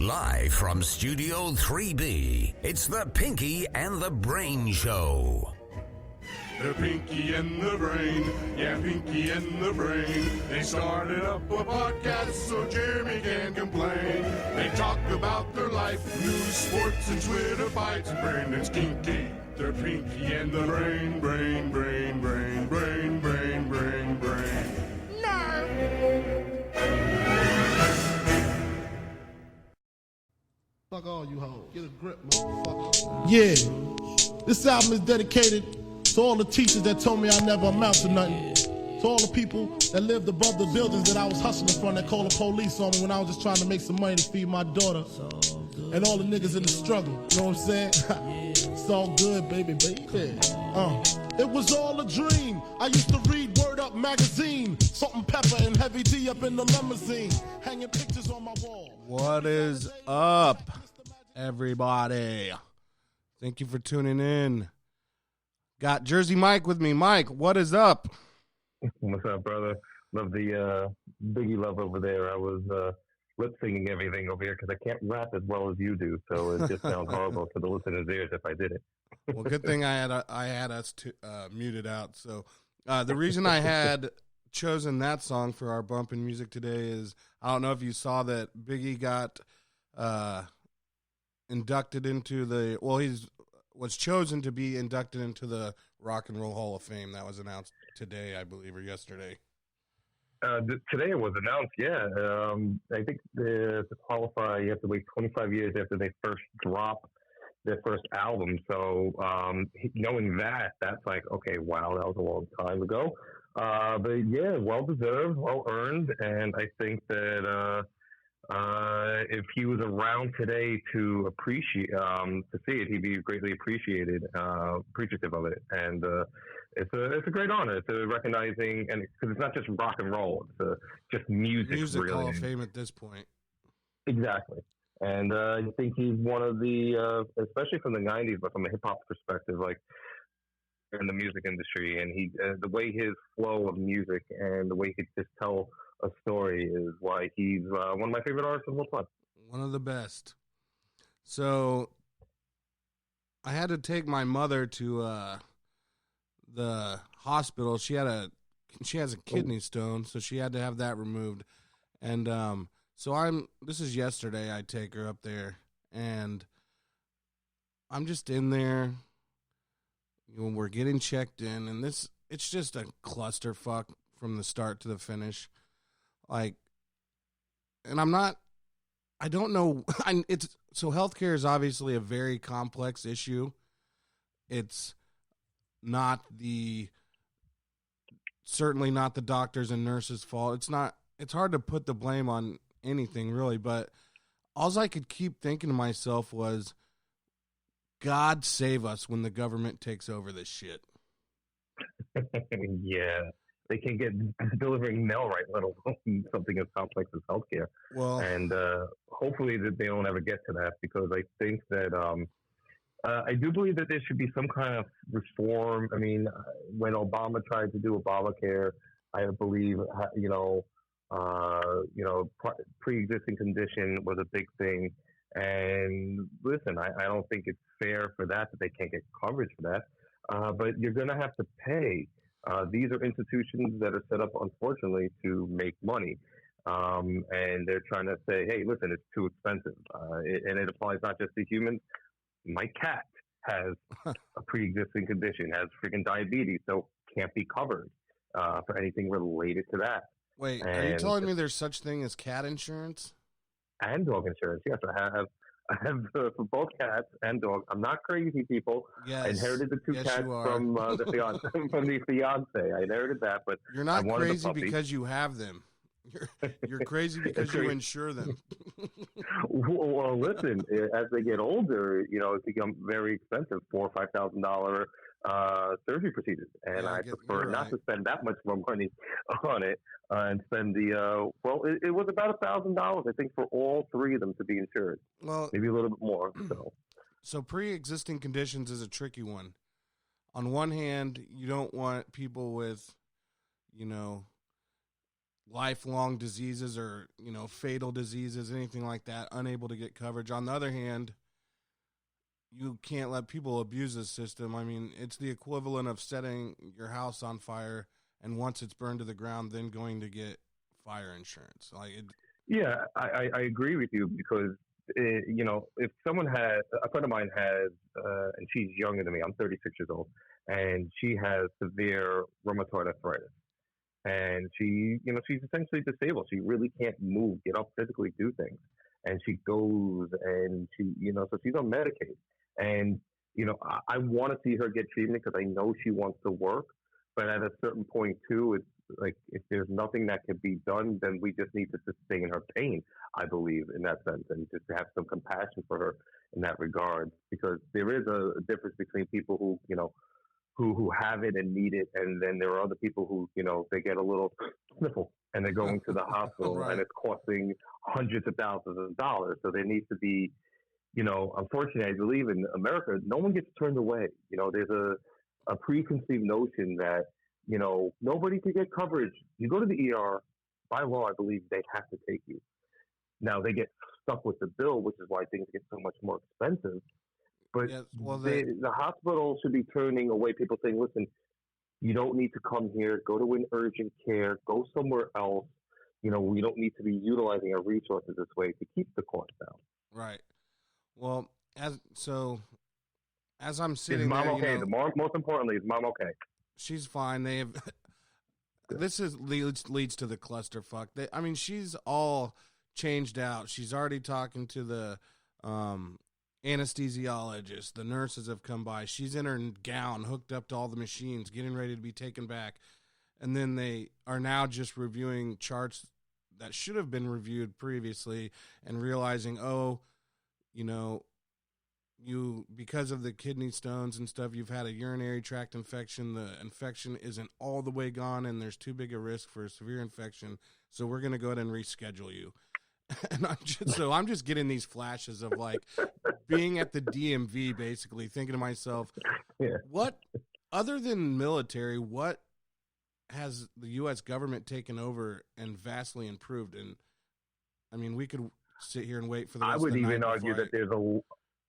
Live from Studio 3B, it's the Pinky and the Brain Show. The Pinky and the Brain, yeah, Pinky and the Brain. They started up a podcast so Jeremy can complain. They talk about their life, news, sports, and Twitter fights. Brandon's kinky. They're Pinky and the Brain, brain, brain, brain, brain, brain, brain, brain. Fuck all you hoes. Get a grip, motherfucker. Yeah. This album is dedicated to all the teachers that told me I never amount to nothing. To all the people that lived above the buildings that I was hustling from that called the police on me when I was just trying to make some money to feed my daughter. And all the niggas in the struggle. You know what I'm saying? It's all good, baby, baby. It was all a dream. I used to read Word Up magazine. Salt and Pepper and Heavy D up in the limousine. Hanging pictures on my wall. What is up, everybody? Thank you for tuning in. Got Jersey Mike with me. Mike, what is up? What's up, brother? Love the Biggie love over there. I was lip singing everything over here because I can't rap as well as you do, so it just sounds horrible to the listeners' ears if I did it. Well, good thing I had us muted out. So the reason I had chosen that song for our bump in music today is I don't know if you saw that Biggie got inducted into the was chosen to be inducted into the Rock and Roll Hall of Fame. That was announced today, I believe, or yesterday. Today it was announced, yeah. I think to qualify, you have to wait 25 years after they first drop their first album. So knowing that, that's like, okay, wow, that was a long time ago. But yeah, well-deserved, well-earned, and I think that if he was around today to appreciate, to see it, he'd be greatly appreciative of it. And it's a great honor. It's a recognizing, and because it's not just rock and roll, it's just music. Music really. Hall of Fame at this point. Exactly. And I think he's one of the, especially from the 90s, but from a hip-hop perspective, like in the music industry, and he the way his flow of music and the way he could just tell a story is why he's one of my favorite artists of all time. One of the best. So I had to take my mother to the hospital. She has a kidney stone, so she had to have that removed. And this is yesterday. I take her up there, and I'm just in there. We're getting checked in, and it's just a clusterfuck from the start to the finish. Like, and I don't know. So healthcare is obviously a very complex issue. It's certainly not the doctors and nurses' fault. It's hard to put the blame on anything really, but all I could keep thinking to myself was, God save us when the government takes over this shit. Yeah. They can't get delivering mail right, let alone something as complex as healthcare. Well, and hopefully that they don't ever get to that, because I think that I do believe that there should be some kind of reform. I mean, when Obama tried to do Obamacare, I believe pre-existing condition was a big thing. And listen, I don't think it's fair for that they can't get coverage for that. But you're going to have to pay. These are institutions that are set up, unfortunately, to make money. And they're trying to say, hey, listen, it's too expensive. And it applies not just to humans. My cat has a pre-existing condition, has freaking diabetes, so can't be covered for anything related to that. Wait, are you telling me there's such thing as cat insurance? And dog insurance, yes. I have for both cats and dogs. I'm not crazy, people. Yes. I inherited the two cats from the fiance. I inherited that, but you're not crazy because you have them. You're crazy because you insure them. Well, listen, as they get older, it becomes very expensive, $4,000 or $5,000 surgery procedures, and I prefer not to spend that much more money on it and spend it was about $1,000, I think, for all three of them to be insured. Well, maybe a little bit more. So pre-existing conditions is a tricky one. On one hand, you don't want people with, lifelong diseases or, fatal diseases, anything like that, unable to get coverage. On the other hand, you can't let people abuse the system. I mean, it's the equivalent of setting your house on fire and once it's burned to the ground, then going to get fire insurance. Yeah, I agree with you because, if someone has, a friend of mine has, and she's younger than me, I'm 36 years old, and she has severe rheumatoid arthritis. And she's essentially disabled. She really can't move, get up, physically do things. And she goes and so she's on Medicaid. And, I want to see her get treatment because I know she wants to work. But at a certain point, too, it's like if there's nothing that can be done, then we just need to sustain her pain, I believe, in that sense, and just to have some compassion for her in that regard. Because there is a difference between people who have it and need it, and then there are other people who, they get a little sniffle and they're going to the hospital Right. and it's costing hundreds of thousands of dollars. So there needs to be, unfortunately, I believe in America, no one gets turned away. There's a preconceived notion that, nobody can get coverage. You go to the ER, by law, I believe they have to take you. Now they get stuck with the bill, which is why things get so much more expensive. But Yes, well, the hospital should be turning away people saying, listen, you don't need to come here. Go to an urgent care. Go somewhere else. We don't need to be utilizing our resources this way to keep the cost down. Right. Well, as I'm Is sitting mom there, okay? Most importantly, is mom okay? she's fine. They have leads to the clusterfuck. She's all changed out. She's already talking to the anesthesiologist. The nurses have come by. She's in her gown, hooked up to all the machines, getting ready to be taken back. And then they are now just reviewing charts that should have been reviewed previously and realizing, you, because of the kidney stones and stuff, you've had a urinary tract infection. The infection isn't all the way gone, and there's too big a risk for a severe infection. So we're going to go ahead and reschedule you. And I'm just getting these flashes of like being at the DMV, basically thinking to myself, what other than military, what has the U.S. government taken over and vastly improved? And we could sit here and wait for the rest of the night.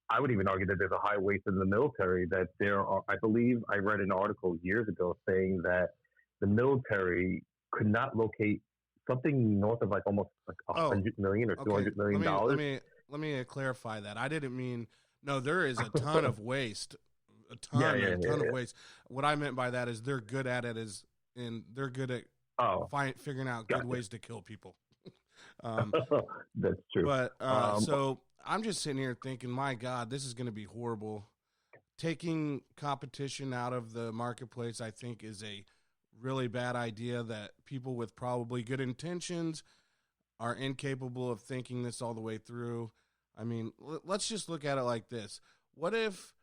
I would even argue that there's a high waste in the military, that there are, I believe I read an article years ago saying that the military could not locate something north of almost $100 million or $200 million. Let me clarify that. I didn't mean, no, there is a ton of waste, a ton of waste. What I meant by that is they're good at it, and they're good at figuring out good ways to kill people. That's true. But so I'm just sitting here thinking, my God, this is going to be horrible. Taking competition out of the marketplace, I think, is a really bad idea. That people with probably good intentions are incapable of thinking this all the way through. Let's just look at it like this. What if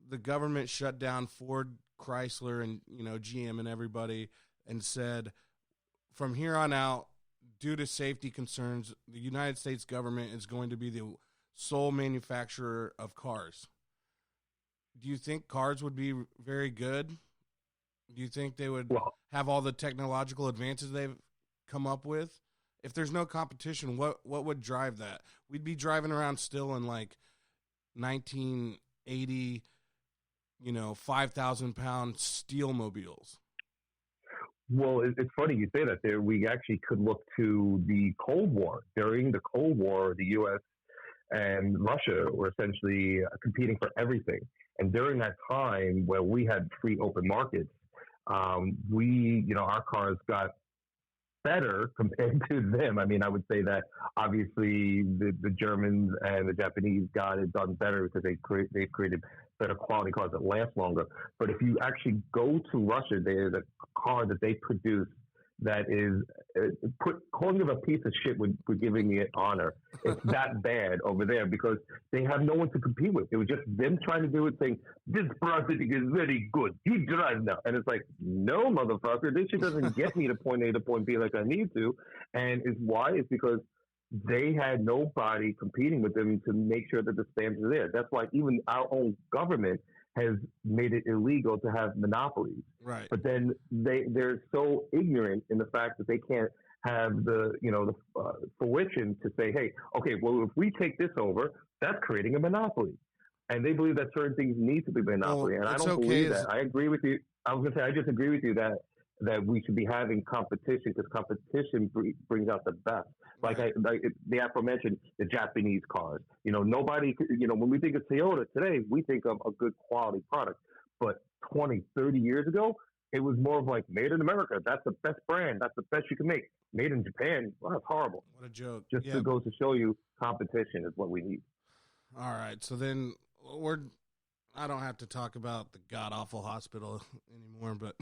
the government shut down Ford, Chrysler, and GM and everybody and said, from here on out, due to safety concerns, the United States government is going to be the sole manufacturer of cars? Do you think cars would be very good? Do you think they would have all the technological advances they've come up with? If there's no competition, what would drive that? We'd be driving around still in 1980, 5,000-pound steel mobiles. Well, it's funny you say that. There, we actually could look to the Cold War. During the Cold War, the U.S. and Russia were essentially competing for everything. And during that time, where we had free open markets, our cars got better compared to them. I would say that obviously the Germans and the Japanese got it done better because they've created better quality cars that last longer. But if you actually go to Russia, there's a car that they produce that is calling them a piece of shit would giving me honor. It's that bad over there because they have no one to compete with. It was just them trying to do it, saying, this processing is very good. You drive now. And it's like, no, motherfucker, this shit doesn't get me to point A to point B like I need to. And it's why? It's because they had nobody competing with them to make sure that the standards are there. That's why even our own government has made it illegal to have monopolies. Right. But then they're so ignorant in the fact that they can't have the fruition to say, hey, okay, well, if we take this over, that's creating a monopoly. And they believe that certain things need to be monopoly. And I don't believe that. I agree with you. I was going to say, I just agree with you that we should be having competition because competition brings out the best. Like the aforementioned, the Japanese cars. Nobody, when we think of Toyota today, we think of a good quality product. But 20, 30 years ago, it was more of like made in America. That's the best brand. That's the best you can make. Made in Japan, well, that's horrible. What a joke. Just to go to show you competition is what we need. All right. So then I don't have to talk about the god awful hospital anymore, but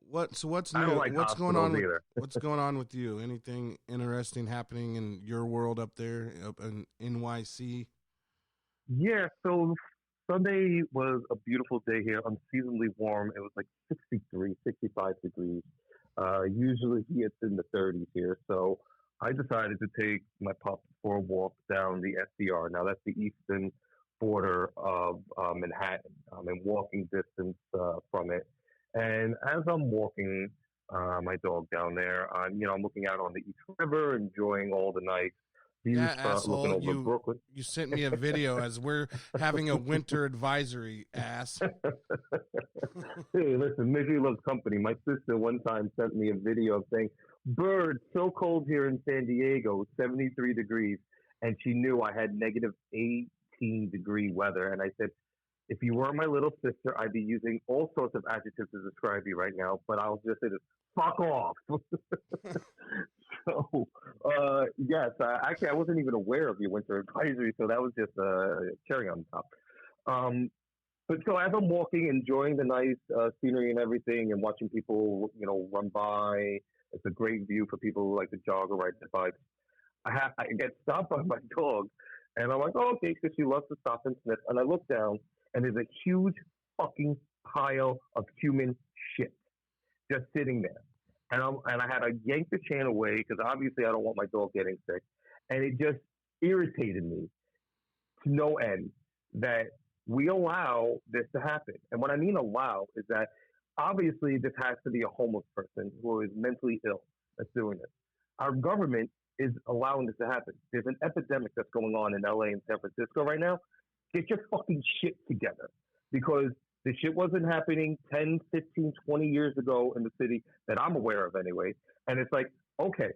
what's new? I don't like what's going on either. What's going on with you? Anything interesting happening in your world up there up in NYC? Yeah, so Sunday was a beautiful day here, unseasonably warm. It was like 63, 65 degrees. Usually it's in the 30s here, so I decided to take my pup for a walk down the SDR. Now, that's the eastern border of Manhattan. I'm in walking distance from it. And as I'm walking my dog down there, I'm looking out on the East River, enjoying all the nice views, looking over Brooklyn. You sent me a video as we're having a winter advisory, ass. Hey, listen, misery loves company. My sister one time sent me a video of saying, bird, so cold here in San Diego, 73 degrees. And she knew I had negative 18-degree weather. And I said, if you were my little sister, I'd be using all sorts of adjectives to describe you right now, but I'll just say this, fuck off. So, yes, actually, I wasn't even aware of your winter advisory, so that was just a cherry on top. But so as I'm walking, enjoying the nice scenery and everything, and watching people, run by, it's a great view for people who like to jog or ride their bikes. I get stopped by my dog, and I'm like, oh, okay, because she loves to stop and sniff. And I look down, and there's a huge fucking pile of human shit just sitting there. And I had to yank the chain away because obviously I don't want my dog getting sick. And it just irritated me to no end that we allow this to happen. And what I mean allow is that obviously this has to be a homeless person who is mentally ill that's doing this. Our government is allowing this to happen. There's an epidemic that's going on in LA and San Francisco right now. Get your fucking shit together, because the shit wasn't happening 10, 15, 20 years ago in the city that I'm aware of anyway. And it's like, okay,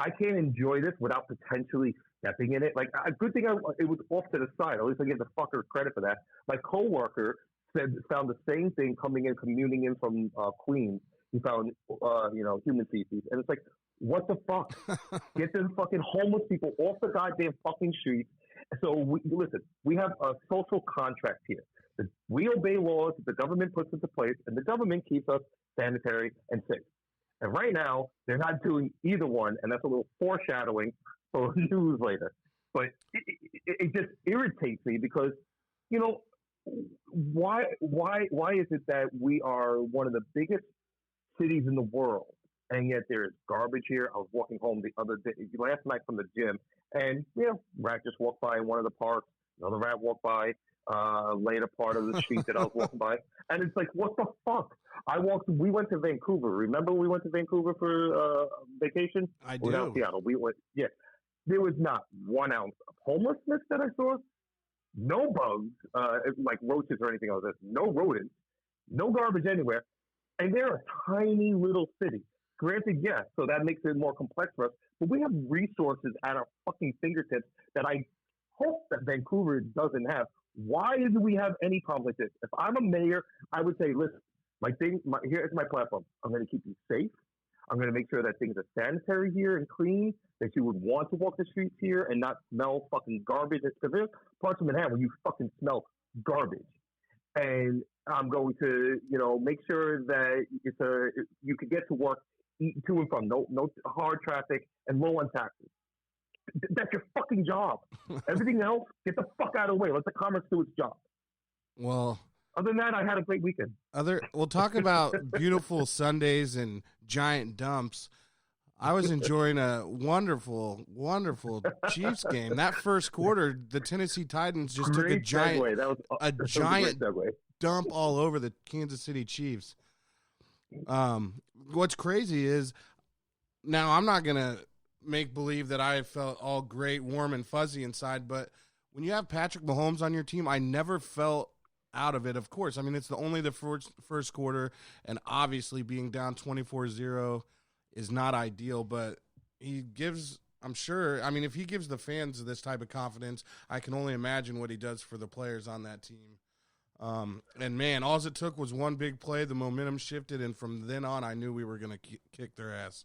I can't enjoy this without potentially stepping in it. Like, a good thing it was off to the side. At least I give the fucker credit for that. My coworker found the same thing commuting in from Queens. He found, human feces. And it's like, what the fuck? Get them fucking homeless people off the goddamn fucking streets. So, listen, we have a social contract here. We obey laws that the government puts into place, and the government keeps us sanitary and safe. And right now, they're not doing either one, and that's a little foreshadowing for news later. But it just irritates me because, why is it that we are one of the biggest cities in the world, and yet there is garbage here? I was walking home the other day, last night from the gym, and rat just walked by in one of the parks. Another rat walked by later part of the street that I was walking by, and it's like, what the fuck? We went to Vancouver. Remember, we went to Vancouver for vacation. I do. Without Seattle, we went. Yeah, there was not 1 ounce of homelessness that I saw. No bugs, like roaches or anything else. No rodents. No garbage anywhere. And they're a tiny little city. Granted, yes, so that makes it more complex for us. But we have resources at our fucking fingertips that I hope that Vancouver doesn't have. Why do we have any problem with this? If I'm a mayor, I would say, listen, here's my platform. I'm going to keep you safe. I'm going to make sure that things are sanitary here and clean, that you would want to walk the streets here and not smell fucking garbage. Because there's parts of Manhattan where you fucking smell garbage. And I'm going to, make sure that you can get to work, eat to and from, no hard traffic, and low on taxes. That's your fucking job. Everything else, get the fuck out of the way. Let the commerce do its job. Well, other than that, I had a great weekend. We'll talk about beautiful Sundays and giant dumps. I was enjoying a wonderful, wonderful Chiefs game. That first quarter, the Tennessee Titans just took a giant, dump all over the Kansas City Chiefs. What's crazy is now I'm not gonna make believe that I felt all great, warm, and fuzzy inside, but when you have Patrick Mahomes on your team, I never felt out of it. Of course, I mean it's only the first quarter, and obviously being down 24-0 is not ideal, but he gives, I'm sure, I mean, if he gives the fans this type of confidence, I can only imagine what he does for the players on that team. And man, all it took was one big play, the momentum shifted, and from then on, I knew we were going to kick their ass.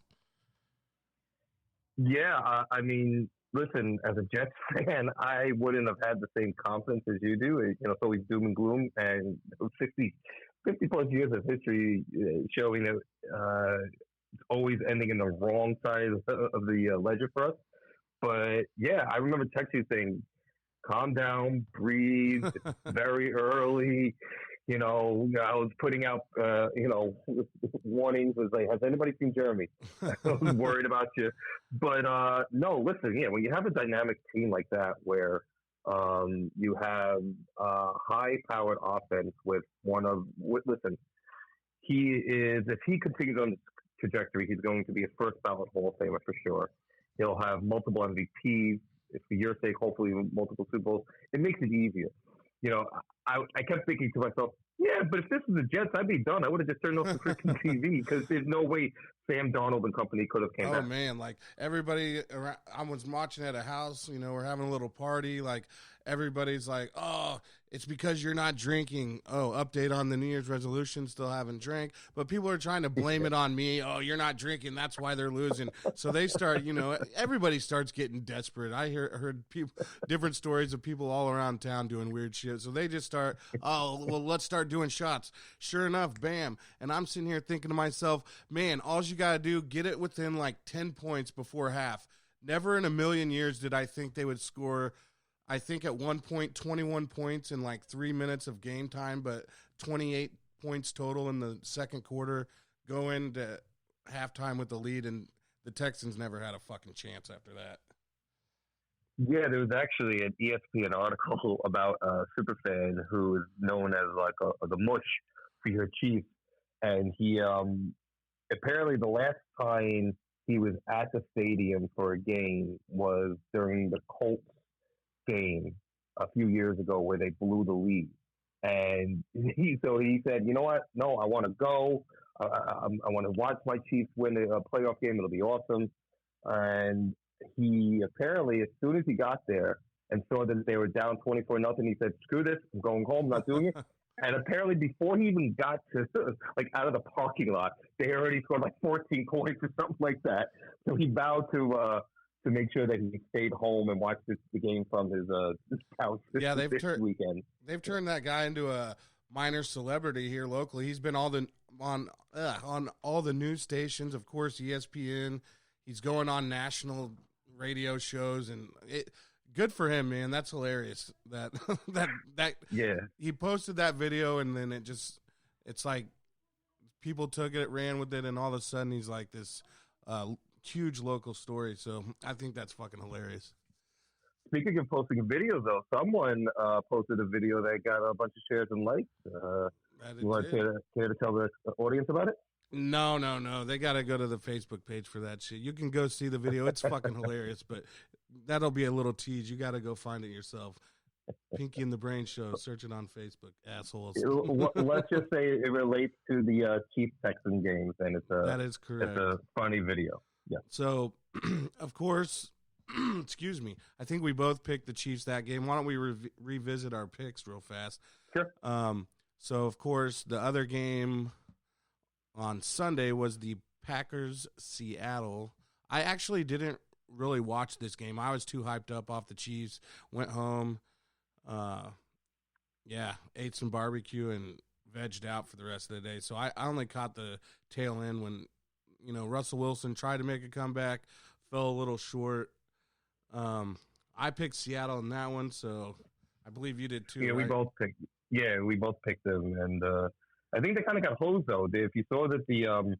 Yeah, I mean, listen, as a Jets fan, I wouldn't have had the same confidence as you do. You know, it's always doom and gloom, and 50 plus years of history showing that it's always ending in the wrong side of the ledger for us. But yeah, I remember texting you saying, calm down, breathe, it's very early. You know, I was putting out, warnings. Was like, has anybody seen Jeremy? I was worried about you. But no, listen, yeah, when you have a dynamic team like that where you have a high-powered offense with listen, if he continues on this trajectory, he's going to be a first-ballot Hall of Famer for sure. He'll have multiple MVPs. If for your sake, hopefully multiple Super Bowls. It makes it easier. You know, I kept thinking to myself, yeah, but if this was the Jets, I'd be done. I would have just turned off the freaking TV because there's no way Sam Darnold and company could have came back. Oh, man, like everybody around, I was watching at a house, you know, we're having a little party. Like everybody's like, oh, it's because you're not drinking. Oh, update on the New Year's resolution, still haven't drank. But people are trying to blame it on me. Oh, you're not drinking. That's why they're losing. So they start, you know, everybody starts getting desperate. I heard people, different stories of people all around town doing weird shit. So they just start, oh, well, let's start doing shots. Sure enough, bam. And I'm sitting here thinking to myself, man, all you got to do, get it within like 10 points before half. Never in a million years did I think they would score. I think at one point, 21 points in like 3 minutes of game time, but 28 points total in the second quarter, go into halftime with the lead, and the Texans never had a fucking chance after that. Yeah, there was actually an ESPN article about a superfan who is known as like the mush for your Chiefs, and he apparently the last time he was at the stadium for a game was during the Colts game a few years ago where they blew the lead, and he said, you know what? No, I want to go. I want to watch my Chiefs win a playoff game. It'll be awesome. And he apparently, as soon as he got there and saw that they were down 24-0, he said, "Screw this! I'm going home. I'm not doing it." And apparently, before he even got to like out of the parking lot, they already scored like 14 points or something like that. So he vowed to make sure that he stayed home and watched the game from his house this weekend. They've turned that guy into a minor celebrity here locally. He's been on all the news stations, of course, ESPN. He's going on national radio shows, and good for him, man. That's hilarious. That yeah. He posted that video, and then it's like people took it, ran with it, and all of a sudden he's like this huge local story. So I think that's fucking hilarious. Speaking of posting videos, though, someone posted a video that got a bunch of shares and likes. You want to care to tell the audience about it? No. They got to go to the Facebook page for that shit. You can go see the video. It's fucking hilarious, but that'll be a little tease. You got to go find it yourself. Pinky and the Brain Show. Search it on Facebook, assholes. Let's just say it relates to the Chiefs Texan games, and that is correct. It's a funny video. Yeah. So, of course, excuse me. I think we both picked the Chiefs that game. Why don't we revisit our picks real fast? Sure. So, of course, the other game on Sunday was the Packers-Seattle. I actually didn't really watch this game. I was too hyped up off the Chiefs. Went home, ate some barbecue and vegged out for the rest of the day. So I only caught the tail end when, Russell Wilson tried to make a comeback, fell a little short. I picked Seattle in that one, so I believe you did too. Yeah, right? we both picked them, and I think they kind of got hosed though. If you saw that the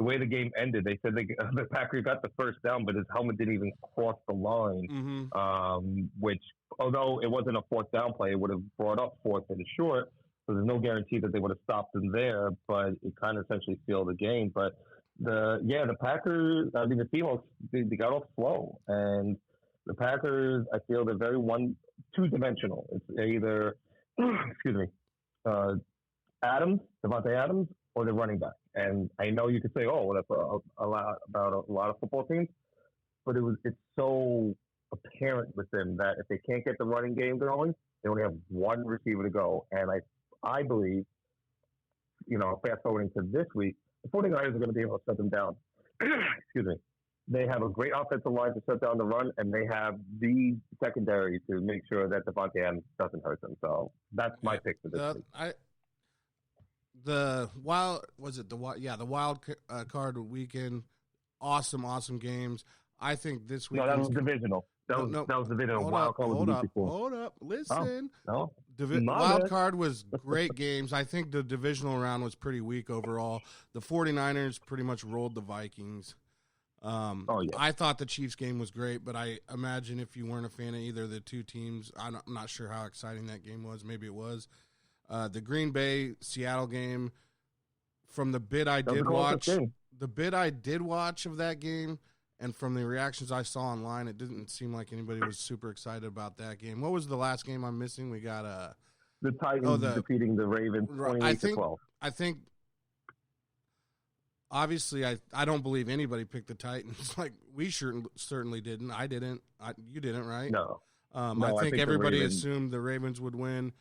the way the game ended, they said the Packers got the first down, but his helmet didn't even cross the line, which, although it wasn't a fourth down play, it would have brought up fourth and short. So there's no guarantee that they would have stopped him there, but it kind of essentially sealed the game. But the Packers, I mean, the Seahawks, they got off slow. And the Packers, I feel they're very two-dimensional. It's either, excuse me, Devontae Adams, or the running back. And I know you could say, oh, well, that's a lot about a lot of football teams, but it's so apparent with them that if they can't get the running game going, they only have one receiver to go. And I believe, fast forwarding to this week, the 49ers are going to be able to shut them down. Excuse me. They have a great offensive line to shut down the run, and they have the secondary to make sure that Devontae Adams doesn't hurt them. So that's my pick for this week. The wild card weekend, awesome games. I think this week. No, that was divisional. That was divisional. Wild card was Hold up. Listen. No. Wild card was great games. I think the divisional round was pretty weak overall. The 49ers pretty much rolled the Vikings. I thought the Chiefs game was great, but I imagine if you weren't a fan of either of the two teams, I'm not sure how exciting that game was. Maybe it was. The Green Bay Seattle game, from the bit I did watch of that game, and from the reactions I saw online, it didn't seem like anybody was super excited about that game. What was the last game I'm missing? We got the Titans defeating the Ravens 28-12. I think obviously I don't believe anybody picked the Titans. Like we certainly didn't. I didn't. You didn't, right? No. I think everybody assumed the Ravens would win.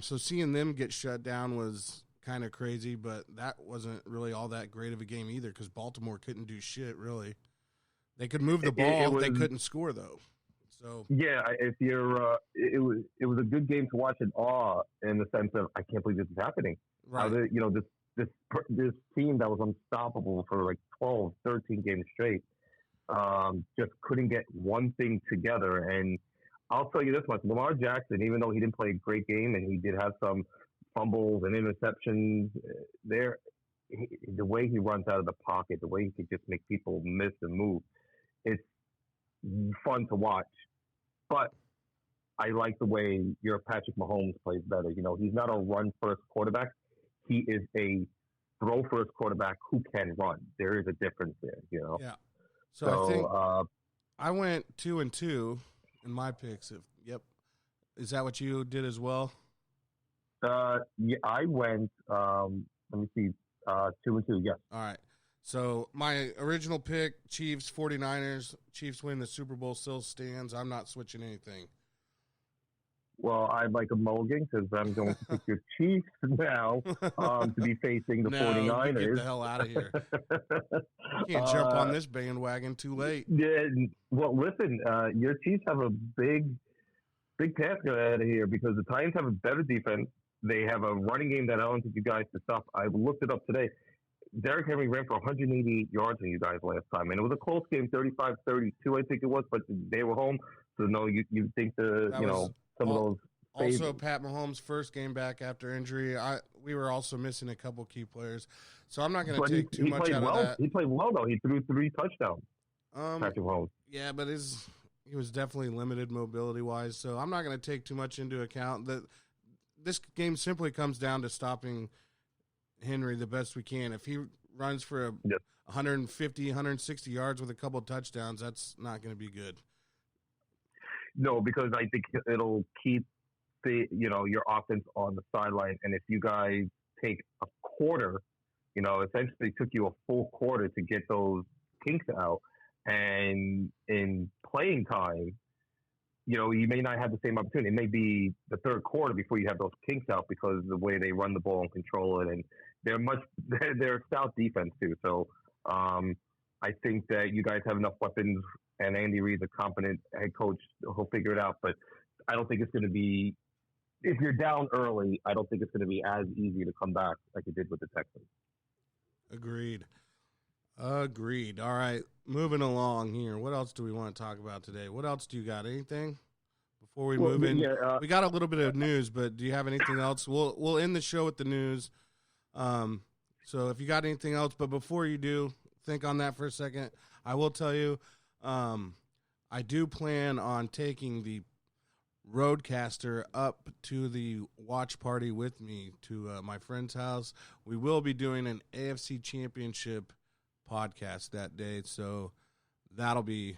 So seeing them get shut down was kind of crazy, but that wasn't really all that great of a game either because Baltimore couldn't do shit, really. They could move the ball, they couldn't score, though. So yeah, if you're, it was a good game to watch in awe in the sense of I can't believe this is happening. Right. This team that was unstoppable for like 12, 13 games straight, just couldn't get one thing together. And I'll tell you this much: Lamar Jackson, even though he didn't play a great game and he did have some fumbles and interceptions, the way he runs out of the pocket, the way he could just make people miss and move, it's fun to watch. But I like the way your Patrick Mahomes plays better. He's not a run-first quarterback. He is a throw-first quarterback who can run. There is a difference there, Yeah. So I think I went 2-2 in my picks. Yep. Is that what you did as well? Yeah, I went, let me see, 2-2, yes. All right. So my original pick, Chiefs, 49ers. Chiefs win the Super Bowl, still stands. I'm not switching anything. Well, I'd like a mulligan because I'm going to pick your Chiefs now to be facing the 49ers. Get the hell out of here. You can't jump on this bandwagon too late. Yeah. Well, listen, your Chiefs have a big task ahead of here because the Titans have a better defense. They have a running game that I don't think you guys can stop. I looked it up today. Derrick Henry ran for 188 yards on you guys last time, and it was a close game, 35-32, I think it was, but they were home. So, no, you think some of those. Also, Pat Mahomes' first game back after injury. We were also missing a couple key players, so I'm not going to take too much out of that. He played well, though. He threw 3 touchdowns. Patrick Mahomes. Yeah, but he was definitely limited mobility-wise, so I'm not going to take too much into account. This game simply comes down to stopping Henry the best we can. If he runs for 150, 160 yards with a couple touchdowns, that's not going to be good. No, because I think it'll keep your offense on the sideline. And if you guys take a quarter, essentially took you a full quarter to get those kinks out, and in playing time, you may not have the same opportunity. It may be the third quarter before you have those kinks out because of the way they run the ball and control it, and they're a stout defense too. So I think that you guys have enough weapons, and Andy Reid's a competent head coach. He'll figure it out, but I don't think it's going to be. If you're down early, I don't think it's going to be as easy to come back like it did with the Texans. Agreed. All right, moving along here. What else do we want to talk about today? What else do you got? Anything before we move in? Yeah, we got a little bit of news, but do you have anything else? We'll end the show with the news. So if you got anything else, but before you do, think on that for a second. I will tell you, I do plan on taking the Roadcaster up to the watch party with me to my friend's house. We will be doing an AFC Championship podcast that day, so that'll be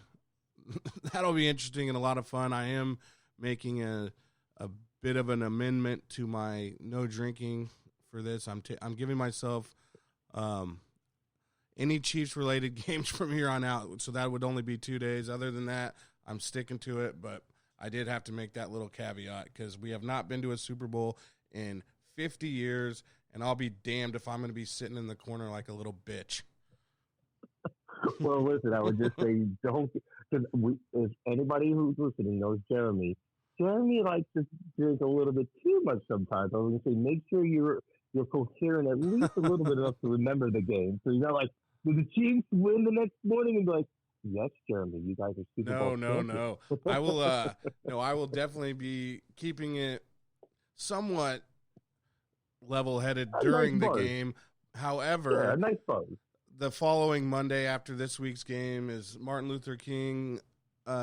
interesting and a lot of fun. I am making a bit of an amendment to my no drinking for this. I'm giving myself any Chiefs related games from here on out, so that would only be 2 days. Other than that, I'm sticking to it, but I did have to make that little caveat because we have not been to a Super Bowl in 50 years, and I'll be damned if I'm going to be sitting in the corner like a little bitch. Well, listen, I would just say don't. Because if anybody who's listening knows Jeremy likes to drink a little bit too much sometimes. I was going to say make sure you're coherent at least a little bit enough to remember the game. So you're not like, did the Chiefs win the next morning and be like, yes, Jeremy, you guys are Super Bowl champions. No. I will definitely be keeping it somewhat level-headed during the game. However, a nice buzz. The following Monday after this week's game is Martin Luther King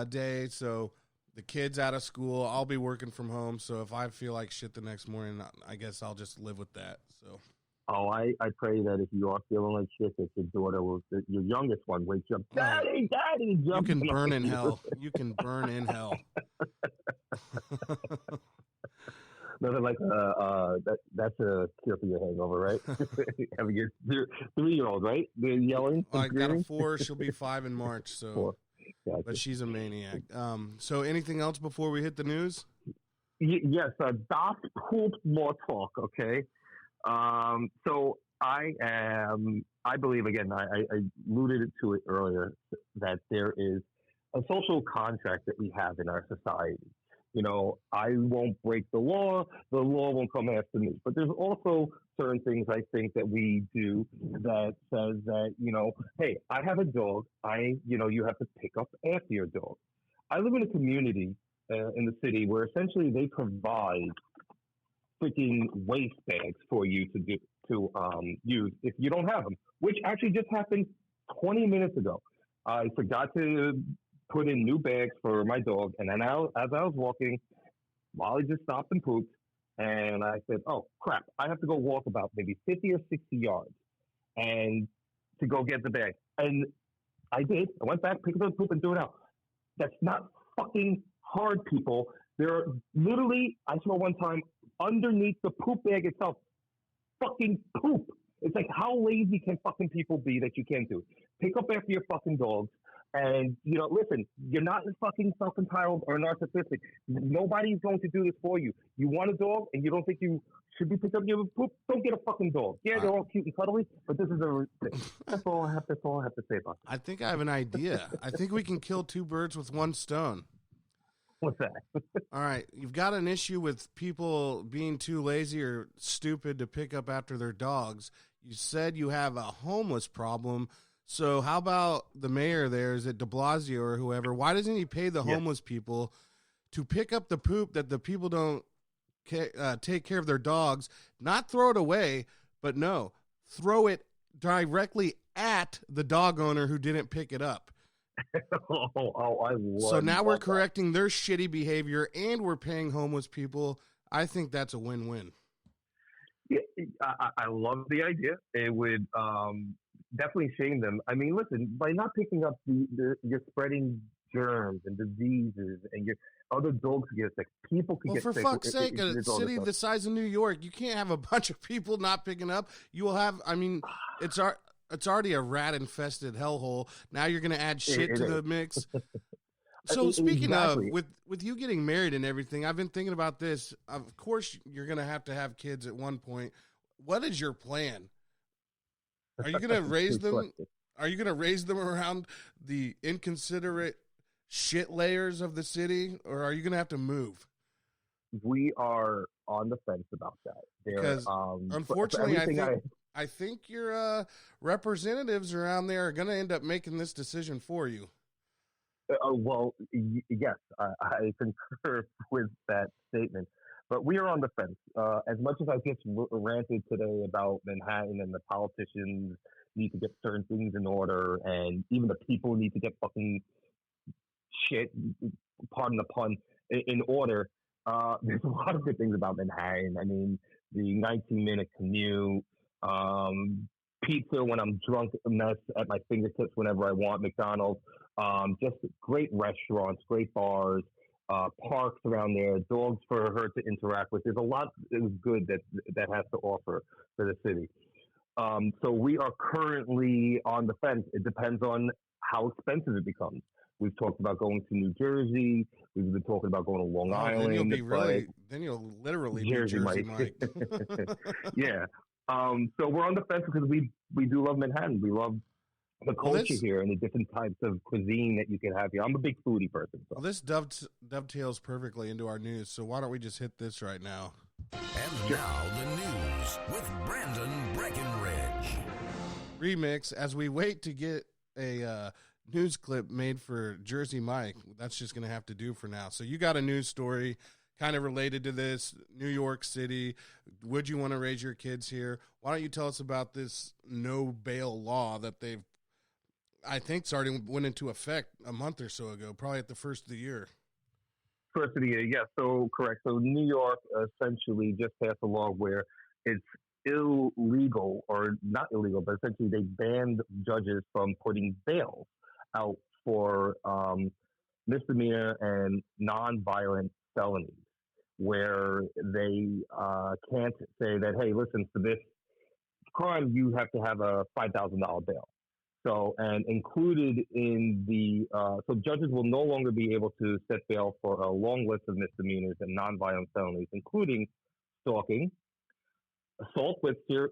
Day, so the kid's out of school. I'll be working from home, so if I feel like shit the next morning, I guess I'll just live with that. So. Oh, I pray that if you are feeling like shit, that your daughter your youngest one wakes you up. Daddy, you can burn in hell. You can burn in hell. Nothing like that's a cure for your hangover, right? Having your 3-year-old, right? They're yelling. I got a 4. She'll be 5 in March. So, 4. Gotcha. But she's a maniac. So, anything else before we hit the news? Yes, Das Poop more talk. Okay. So I believe, again, I alluded to it earlier, that there is a social contract that we have in our society. You know, I won't break the law won't come after me. But there's also certain things I think that we do that says that, you know, hey, I have a dog. You have to pick up after your dog. I live in a community in the city where essentially they provide freaking waste bags for you to use if you don't have them, which actually just happened 20 minutes ago. I forgot to put in new bags for my dog, and then as I was walking, Molly just stopped and pooped, and I said, oh, crap, I have to go walk about maybe 50 or 60 yards and to go get the bag. And I did. I went back, picked up the poop, and threw it out. That's not fucking hard, people. There are literally, I saw one time, underneath the poop bag itself, fucking poop. It's like, how lazy can fucking people be that you can't do it? Pick up after your fucking dogs. And, you know, listen, you're not fucking self-entitled or narcissistic. Nobody's going to do this for you. You want a dog and you don't think you should be picked up your poop? Don't get a fucking dog. Yeah, they're all cute and cuddly, but this is a thing. That's all I have to say about that. I think I have an idea. I think we can kill 2 birds with 1 stone. What's that? All right. You've got an issue with people being too lazy or stupid to pick up after their dogs. You said you have a homeless problem. So how about the mayor there? Is it de Blasio or whoever? Why doesn't he pay the homeless people to pick up the poop that the people don't take care of their dogs, not throw it away, but no, throw it directly at the dog owner who didn't pick it up? I love So now we're correcting their shitty behavior and we're paying homeless people. I think that's a win-win. Yeah, I love the idea. It would definitely shame them. I mean, listen, by not picking up you're spreading germs and diseases, and your other dogs get sick. People can get sick. For fuck's sake, a city the size of New York, you can't have a bunch of people not picking up. You will have. I mean, it's already a rat-infested hellhole. Now you're going to add shit to the mix. So speaking of, with you getting married and everything, I've been thinking about this. Of course, you're going to have kids at one point. What is your plan? Are you going to raise them? Are you going to raise them around the inconsiderate shit layers of the city, or are you going to have to move? We are on the fence about that. Because unfortunately, I think your representatives around there are going to end up making this decision for you. Yes, I concur with that statement. But we are on the fence. As much as I just ranted today about Manhattan and the politicians need to get certain things in order, and even the people need to get fucking shit, pardon the pun, in order. There's a lot of good things about Manhattan. I mean, the 19-minute commute, pizza when I'm drunk, mess at my fingertips whenever I want, McDonald's, just great restaurants, great bars, parks around there, dogs for her to interact with. There's a lot good that has to offer for the city. So we are currently on the fence. It depends on how expensive it becomes. We've talked about going to New Jersey. We've been talking about going to Long Island. Then you'll literally be Jersey Mike. Yeah. So we're on the fence because we do love Manhattan. We love the culture here and the different types of cuisine that you can have here. I'm a big foodie person. So. Well, this dovetails perfectly into our news. So why don't we just hit this right now? And now the news with Brandon Breckenridge. Remix, as we wait to get a news clip made for Jersey Mike. That's just going to have to do for now. So you got a news story kind of related to this, New York City. Would you want to raise your kids here? Why don't you tell us about this no bail law that they've, I think, went into effect a month or so ago, probably at the first of the year. First of the year, yes. So correct. So New York essentially just passed a law where it's illegal, or not illegal, but essentially they banned judges from putting bail out for misdemeanor and non-violent felonies, where they can't say that, hey, listen, for this crime, you have to have a $5,000 bail. So, and included in the, so judges will no longer be able to set bail for a long list of misdemeanors and non-violent felonies, including stalking, assault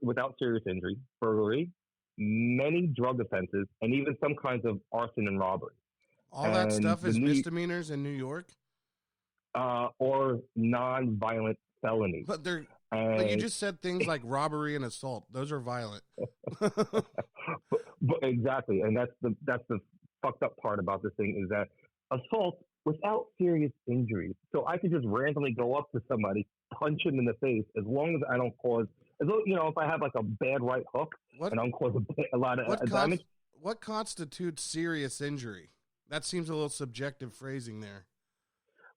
without serious injury, burglary, many drug offenses, and even some kinds of arson and robbery. All that stuff is misdemeanors in New York? Or non-violent felonies. But but you just said things like robbery and assault. Those are violent. but exactly, and that's the fucked up part about this thing is that assault without serious injury. So I could just randomly go up to somebody, punch him in the face, as long as I don't cause, as though, if I have like a bad right hook and I don't cause a lot of damage. What constitutes serious injury? That seems a little subjective phrasing there.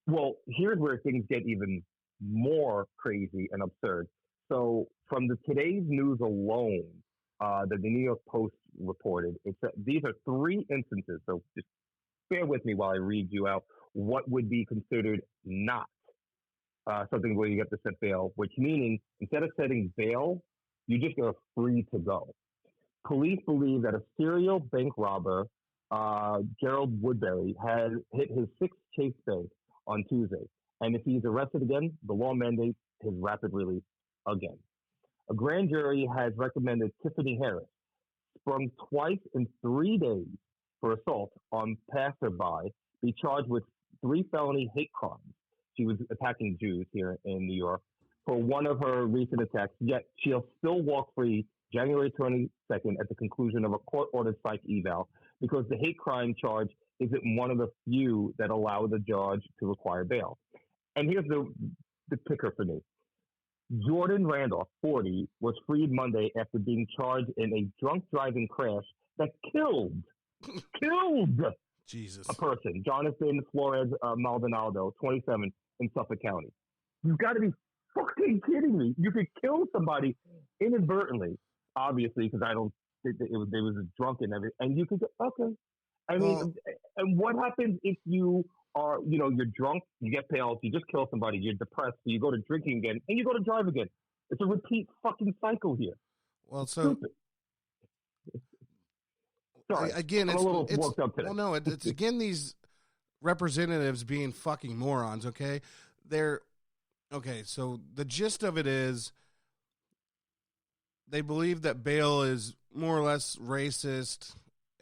Well, here's where things get even more crazy and absurd. So from today's news alone, that the New York Post reported, it's that these are 3 instances. So just bear with me while I read you out what would be considered not something where you get to set bail, which meaning instead of setting bail, you just are free to go. Police believe that a serial bank robber, Gerald Woodbury, has hit his 6th Chase Bank on Tuesday. And if he's arrested again, the law mandates his rapid release again. A grand jury has recommended Tiffany Harris, sprung twice in 3 days for assault on passerby, be charged with 3 felony hate crimes. She was attacking Jews here in New York for one of her recent attacks, yet she'll still walk free January 22nd at the conclusion of a court-ordered psych eval because the hate crime charge isn't one of the few that allow the judge to require bail. And here's the kicker for me. Jordan Randolph, 40, was freed Monday after being charged in a drunk driving crash that killed Jesus. a person. Jonathan Flores Maldonado, 27, in Suffolk County. You've got to be fucking kidding me. You could kill somebody inadvertently, obviously, because it was drunk and everything. And you could go, okay. I mean, and what happens if you are, you're drunk, you get bailed, you just kill somebody, you're depressed, so you go to drinking again, and you go to drive again. It's a repeat fucking cycle here. Well, so stupid. Sorry, again, I'm a little worked up today. Well, no, it's again these representatives being fucking morons. Okay, so the gist of it is they believe that bail is more or less racist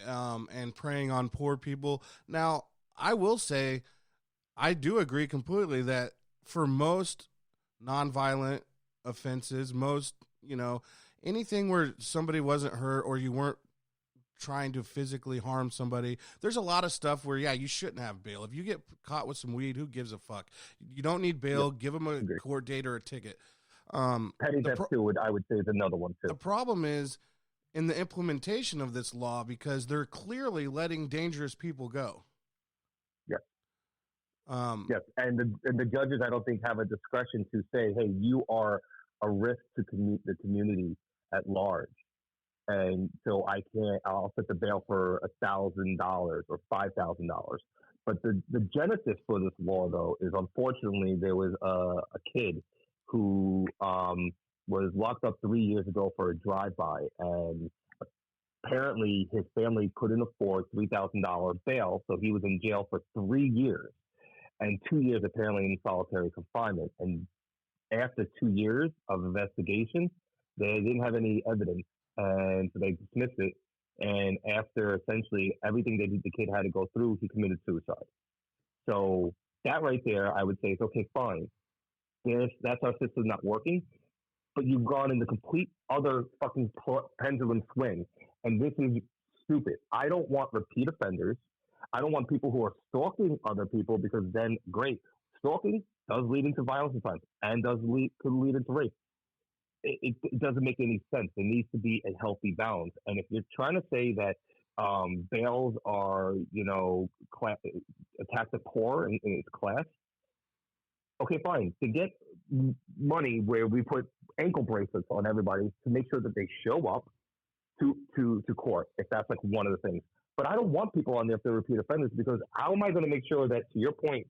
and preying on poor people. Now, I will say, I do agree completely that for most nonviolent offenses, anything where somebody wasn't hurt or you weren't trying to physically harm somebody. There's a lot of stuff where, yeah, you shouldn't have bail. If you get caught with some weed, who gives a fuck? You don't need bail. Give them a court date or a ticket. Petty theft too, I would say, is another one too. The problem is in the implementation of this law, because they're clearly letting dangerous people go. Yes. Yes, and the judges, I don't think, have a discretion to say, hey, you are a risk to the community at large. And so I'll set the bail for $1,000 or $5,000. But the genesis for this law, though, is unfortunately there was a kid who was locked up 3 years ago for a drive-by. And apparently his family couldn't afford $3,000 bail, so he was in jail for 3 years. And 2 years apparently in solitary confinement. And after 2 years of investigation, they didn't have any evidence, and so they dismissed it. And after essentially everything the kid had to go through, he committed suicide. So that right there, I would say, is okay, fine. That's our system not working, but you've gone in the complete other fucking pendulum swing, and this is stupid. I don't want repeat offenders. I don't want people who are stalking other people, because then, great, stalking does lead into violence sometimes and could lead into rape. It doesn't make any sense. There needs to be a healthy balance. And if you're trying to say that bails are, attack the poor in its class, okay, fine. To get money where we put ankle bracelets on everybody to make sure that they show up to court, if that's like one of the things. But I don't want people on there if they're repeat offenders, because how am I going to make sure that, to your point,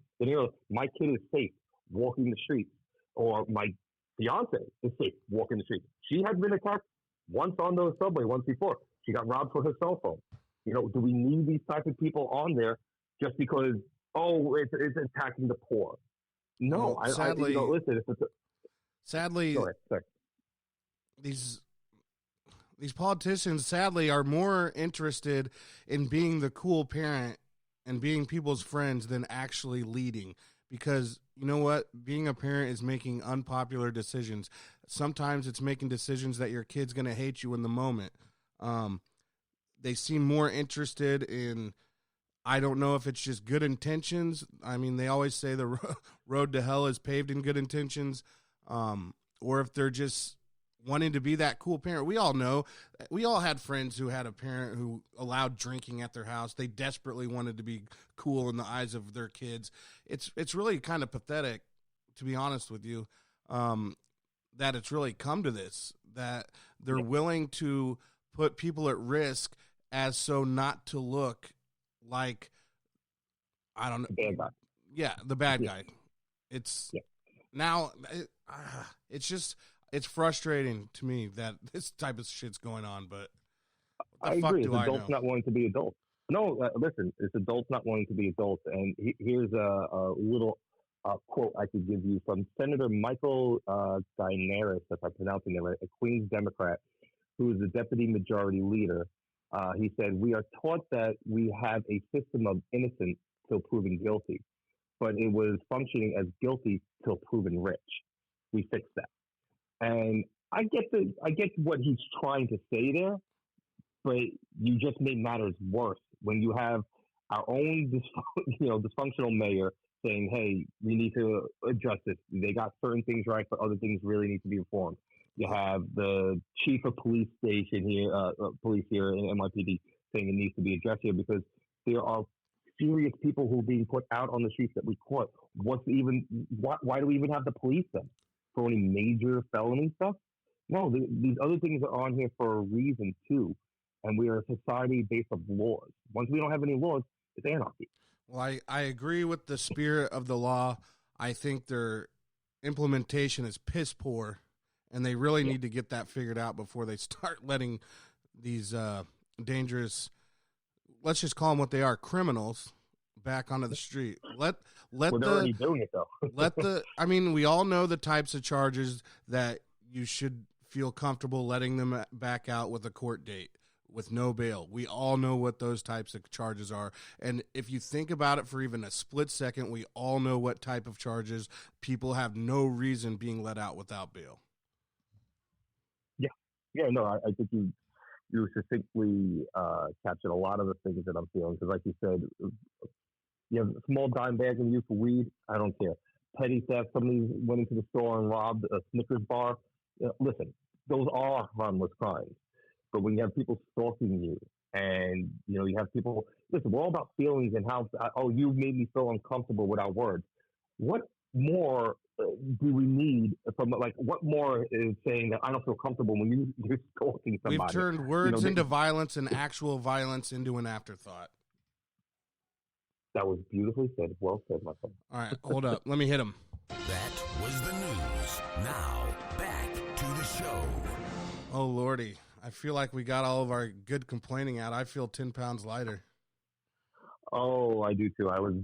my kid is safe walking the streets, or my fiance is safe walking the streets? She had been attacked once on the subway once before. She got robbed for her cell phone. Do we need these types of people on there just because, it's attacking the poor? No, well, sadly, listen. Sadly, go ahead. Sorry. These politicians, sadly, are more interested in being the cool parent and being people's friends than actually leading. Because you know what? Being a parent is making unpopular decisions. Sometimes it's making decisions that your kid's going to hate you in the moment. They seem more interested in, I don't know if it's just good intentions. I mean, they always say the road to hell is paved in good intentions. Or if they're just wanting to be that cool parent. We all know, we all had friends who had a parent who allowed drinking at their house. They desperately wanted to be cool in the eyes of their kids. It's really kind of pathetic, to be honest with you, that it's really come to this, that they're willing to put people at risk as so not to look like, I don't know. The bad guy. Yeah, the bad guy. It's now, it's frustrating to me that this type of shit's going on, but I agree. It's adults not wanting to be adults. No, listen, it's adults not wanting to be adults. And here's a little quote I could give you from Senator Michael Daenerys, if I'm pronouncing it right, a Queens Democrat, who is the deputy majority leader. He said, "We are taught that we have a system of innocent till proven guilty, but it was functioning as guilty till proven rich. We fixed that." And I get what he's trying to say there, but you just made matters worse when you have our own dysfunctional mayor saying, "Hey, we need to address this. They got certain things right, but other things really need to be reformed." You have the chief of police station here, police here in NYPD saying it needs to be addressed here because there are serious people who are being put out on the streets that we caught. Why do we even have the police then? For any major felony stuff? No, these other things are on here for a reason too. And we are a society based on laws. Once we don't have any laws, it's anarchy. Well, I agree with the spirit of the law. I think their implementation is piss poor, and they really need to get that figured out before they start letting these dangerous, let's just call them what they are, criminals, back onto the street. They're already doing it though. We all know the types of charges that you should feel comfortable letting them back out with a court date, with no bail. We all know what those types of charges are. And if you think about it for even a split second, we all know what type of charges people have no reason being let out without bail. Yeah, no, I think you you succinctly captured a lot of the things that I'm feeling. Because, like you said, you have a small dime bag in you for weed. I don't care. Petty theft. Somebody went into the store and robbed a Snickers bar. Listen, those are harmless crimes. But when you have people stalking you, and you have people. Listen, we're all about feelings and how. Oh, you made me feel uncomfortable with our words. What more do we need from, like, what more is saying that I don't feel comfortable when you're stalking somebody? We've turned words into violence and actual violence into an afterthought. That was beautifully said. Well said, my friend. All right, hold up. Let me hit him. That was the news. Now, back to the show. Oh, Lordy. I feel like we got all of our good complaining out. I feel 10 pounds lighter. Oh, I do too. I was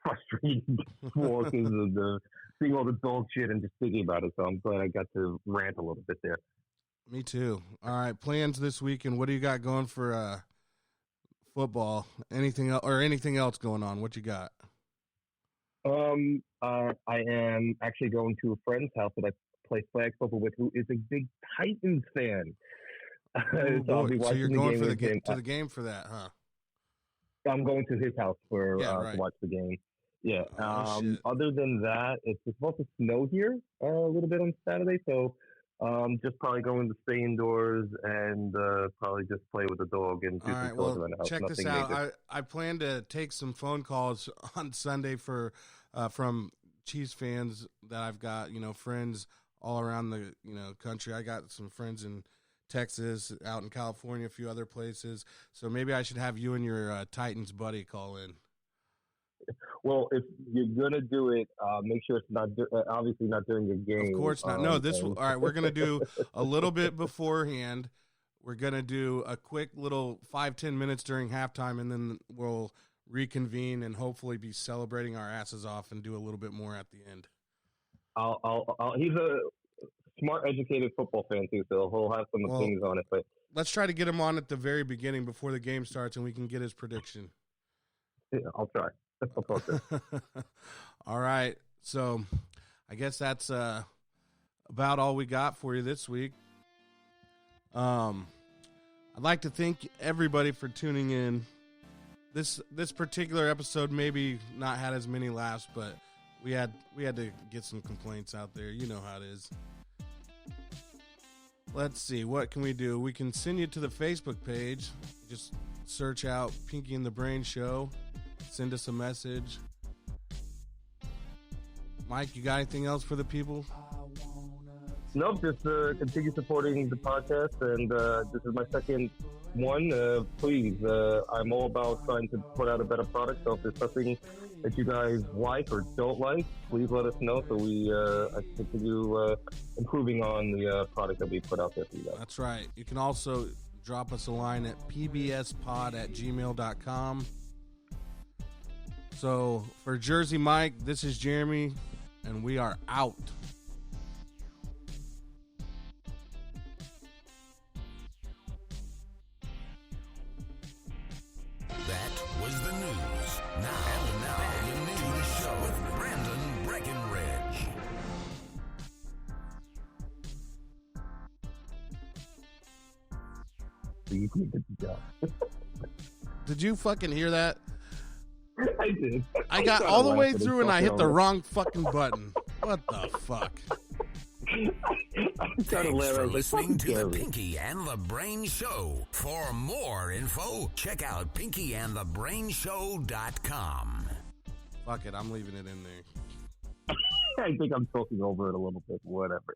frustrated before because of seeing all the dog shit and just thinking about it. So I'm glad I got to rant a little bit there. Me too. All right, plans this weekend. What do you got going for football? Anything else going on? What you got? I am actually going to a friend's house that I play flag football with, who is a big Titans fan. Oh, so you're going to the game for that, huh? I'm going to his house to watch the game. Yeah. Other than that, it's supposed to snow here a little bit on Saturday, so just probably going to stay indoors and probably just play with the dog and do some chores around the house. Check this out. I plan to take some phone calls on Sunday from Chiefs fans that I've got, friends all around the country. I got some friends in Texas, out in California, a few other places. So maybe I should have you and your Titans buddy call in. Well, if you're gonna do it, make sure it's not obviously not during the game. Of course not. No, all right. We're gonna do a little bit beforehand. We're gonna do a quick little 5-10 minutes during halftime, and then we'll reconvene and hopefully be celebrating our asses off and do a little bit more at the end. He's a smart, educated football fan too, so he'll have some opinions on it. But let's try to get him on at the very beginning before the game starts, and we can get his prediction. Yeah, I'll try. All right, so I guess that's about all we got for you this week. I'd like to thank everybody for tuning in. This particular episode maybe not had as many laughs, but we had to get some complaints out there. You know how it is. Let's see, what can we do? We can send you to the Facebook page. Just search out Pinky and the Brain Show. Send us a message. Mike, you got anything else for the people? Nope, just continue supporting the podcast, and this is my second one. Please, I'm all about trying to put out a better product, so if there's something that you guys like or don't like, please let us know so we continue improving on the product that we put out there for you guys. That's right. You can also drop us a line at pbspod@gmail.com. So for Jersey Mike, this is Jeremy, and we are out. That was the news. Now the news show with Brandon Breckenridge. Did you fucking hear that? I did. I got all the way through and I hit the wrong fucking button. What the fuck? Thanks for listening to the Pinky and the Brain Show. For more info, check out pinkyandthebrainshow.com. Fuck it, I'm leaving it in there. I think I'm talking over it a little bit. Whatever.